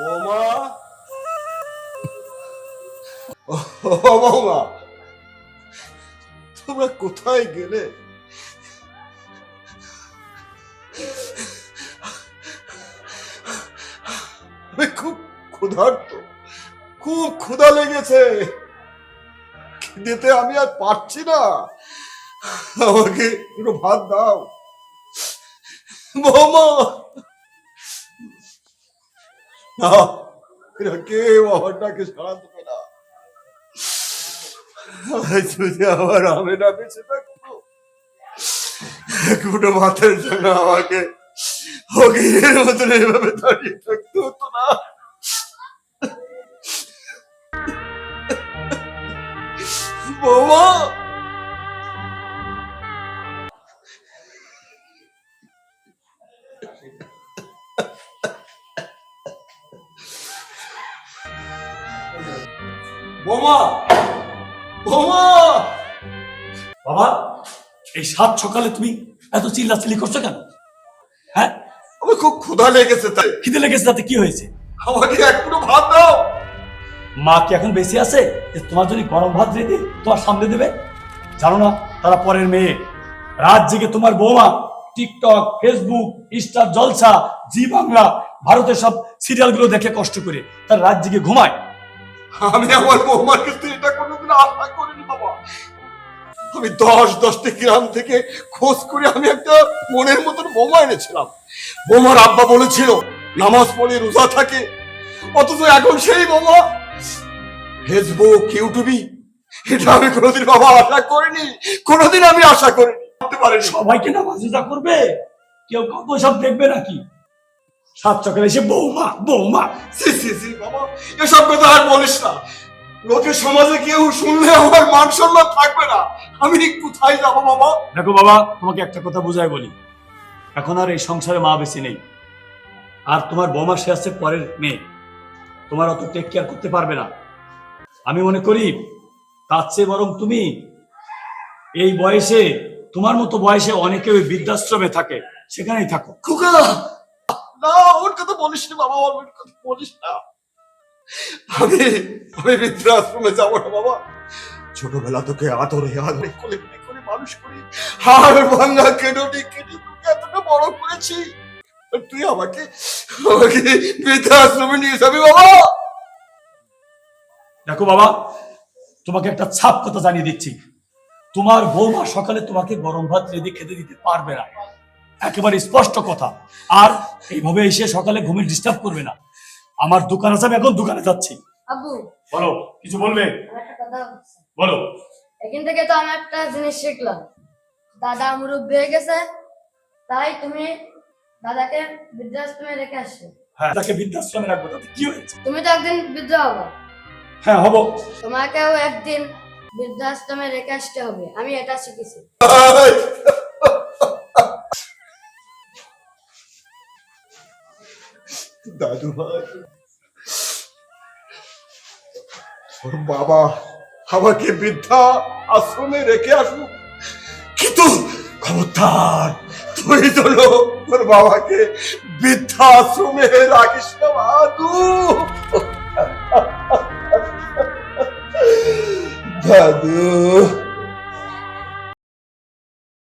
বৌমা, ও বৌমা, তোমরা কোথায় গেলে? আমি খুব ক্ষুধার্ত, খুব ক্ষুধা লেগেছে, খেতে আমি আর পারছি না, আমাকে একটু ভাত দাও বৌমা। না, এরা কেউ আমার ডাকে সাড়া দেবে না। যদি আমার আমি না বেঁচে থাকবো, একটু ভাতের জন্য আমাকে হকিরের মতন এইভাবে দাঁড়িয়ে থাকতে হতো না। বৌমা, বৌমা, বৌমা। বাবা, এই সাত সকালে তুমি এত চিল্লাচিল্লি করছো কেন? হ্যাঁ, আমার খুব ক্ষুধা লেগেছে, তাই। খিদে লেগেছে, তাতে কি হয়েছে? আমাকে একটু ভাত দাও। মা কি এখন বেঁচে আছে যে তোমার জন্য গরম ভাত রেখে তোমার সামনে দেবে? জানো না তারা পরের মেয়ে? রাত জেগে তোমার বৌমা টিকটক, ফেসবুক, স্টার জলসা, জি বাংলা, ভারতের সব সিরিয়াল গুলো দেখে কষ্ট করে তার রাত জেগে ঘুমায়। আমি আমার বৌমার কাছে এটা কোনোদিন আশা করিনি বাবা। আমি 10-10টি গ্রাম থেকে খোঁজ করে আমি একটা মনের মতন বৌমা এনেছিলাম। বৌমার আব্বা বলেছিল নামাজ পড়ে রোজা থাকে, অথচ এখন সেই বৌমা ফেসবুক, ইউটিউবে। এটা আমি কোনোদিন বাবা আশা করিনি, কোনোদিন আমি আশা করিনি, ভাবতে পারিনি। সবাইকে নামাজ রোজা করবে, কেউ কাউ সব দেখবে নাকি? সাত সকালে এসে বৌমা বৌমা। সি সি সি বাবা, এসব কথা আর বলিস না। লোকের সমাজে কেউ শুনলে আমার মান সম্মান থাকবে না। আমি কোথায় যাবো বাবা? দেখো বাবা, তোমাকে একটা কথা বুঝাই বলি, এখন আর এই সংসারে মা বেশি নেই, আর তোমার বৌমা সে আছে পরের মেয়ে, তোমার অত টেক কেয়ার করতে পারবে না। আমি মনে করি তার চেয়ে বরং তুমি এই বয়সে, তোমার মতো বয়সে অনেকে ওই বৃদ্ধাশ্রমে থাকে, সেখানেই থাকো। খোকা, না, ওর কথা বলিস না বাবা, ওর কথা বলিস না। আমি আমি বৃদ্ধাশ্রমে যাবো না বাবা। ছোটবেলা তোকে আদরে আদরে কোলে পিঠে করে মানুষ করি, হাড় ভাঙা কেটে কেটে তোকে এতটা বড় করেছি, আর তুই আমাকে আমাকে বৃদ্ধাশ্রমে নিয়ে যাবি বাবা? দেখো বাবা, তোমাকে একটা ছাপ কথা জানিয়ে দিচ্ছি, তোমার বৌমা সকালে তোমাকে গরম ভাত রেঁধে খেতে দিতে পারবে না, একেবারে স্পষ্ট কথা। আর এইভাবে এসে সকালে ঘুমে ডিস্টার্ব করবে না। আমার দোকান আছে, আমি এখন দোকানে যাচ্ছি। আব্বু, বলো, কিছু বলবে? আমার একটা কথা হচ্ছে। বলো। এখান থেকে তো আমি একটা জিনিস শিখলাম, দাদা মুরব্বী হয়ে গেছে, তাই তুমি দাদাকে বৃদ্ধাশ্রমে রেখে আসছো। হ্যাঁ, তাকে বৃদ্ধাশ্রমে রাখবো, তাতে কি হয়েছে? তুমি তো একদিন বৃদ্ধ হবে, হ্যাঁ হব। তোমাকেও একদিন বৃদ্ধাশ্রমে রেখে আসতে হবে, আমি এটা শিখেছি। দাদু ভাই, ওর বাবা আমাকে বৃদ্ধা আশ্রমে রেখে আসুক, কিন্তু খবরদার তুই তো তোর বাবাকে বৃদ্ধা আশ্রমে রাখিস না দাদু। দাদু।